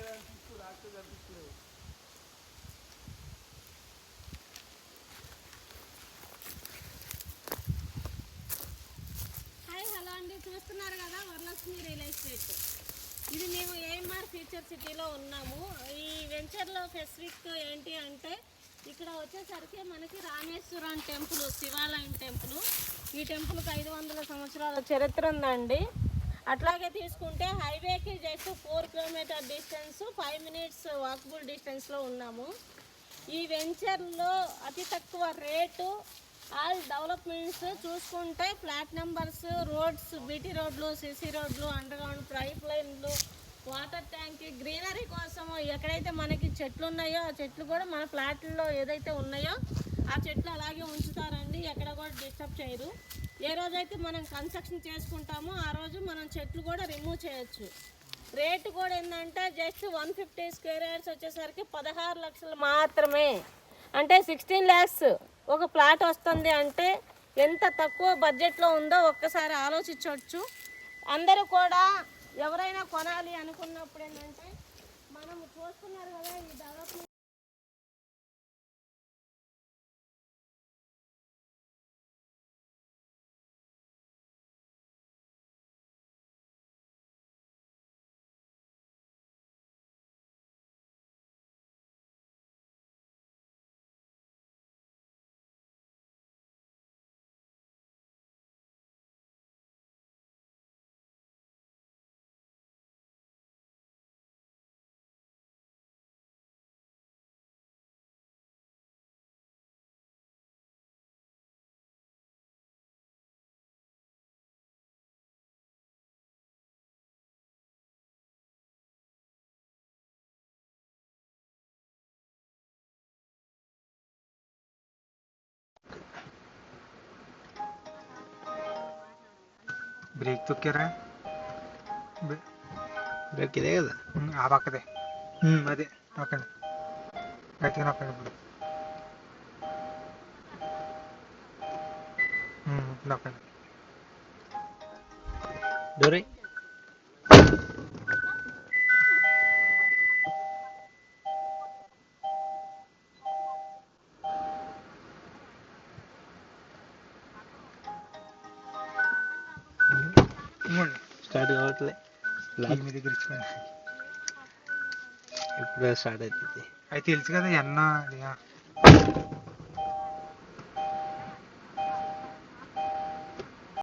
Hi hello అండి, చూస్తున్నారు కదా వరలక్ష్మి రియల్ ఎస్టేట్. ఇది మేము ఏఎంఆర్ ఫ్యూచర్ సిటీలో ఉన్నాము. ఈ వెంచర్లో స్పెసిఫిక్ ఏంటి అంటే ఇక్కడ వచ్చేసరికి మనకి రామేశ్వరం టెంపుల్, శివాలయం టెంపుల్. ఈ టెంపుల్కి 500 సంవత్సరాల చరిత్ర ఉందండి. అట్లాగే తీసుకుంటే హైవేకి just 4 kilometre distance, 5 minutes walkable డిస్టెన్స్లో ఉన్నాము. ఈ వెంచర్లో అతి తక్కువ రేటు, ఆల్ డెవలప్మెంట్స్ చూసుకుంటే ఫ్లాట్ నెంబర్స్, రోడ్స్, బీటీ రోడ్లు, సిసి రోడ్లు, అండర్ గ్రౌండ్ పైప్ లైన్లు, వాటర్ ట్యాంక్, గ్రీనరీ కోసం ఎక్కడైతే మనకి చెట్లు ఉన్నాయో ఆ చెట్లు కూడా మన ఫ్లాట్లో ఏదైతే ఉన్నాయో ఆ చెట్లు అలాగే ఉంచుతారండి. ఎక్కడ కూడా డిస్టర్బ్ చేయరు. ఏ రోజైతే మనం కన్స్ట్రక్షన్ చేసుకుంటామో ఆ రోజు మనం చెట్లు కూడా రిమూవ్ చేయొచ్చు. రేటు కూడా ఏంటంటే జస్ట్ 150 స్క్వేర్ యార్డ్స్ వచ్చేసరికి 16 లక్షలు మాత్రమే. అంటే 16 lakhs ఒక ప్లాట్ వస్తుంది అంటే ఎంత తక్కువ బడ్జెట్లో ఉందో ఒక్కసారి ఆలోచించవచ్చు. అందరూ కూడా ఎవరైనా కొనాలి అనుకున్నప్పుడు ఏంటంటే మనం చూస్తున్నారు కదా ఈ డెవలప్మెంట్. బ్రేక్ తొక్కారా? బ్రేక్ ఇదే కదా, ఆ పక్కదే. అదే నొక్కండి, గట్టిగా నొక్కండి. ఇప్పుడు నొక్కండి. డోరే స్టార్ట్ కావట్లే. మీ దగ్గర ఇచ్చుకోండి. ఇప్పుడు స్టార్ట్ అవుతుంది. అయితే తెలుసు కదా ఎన్న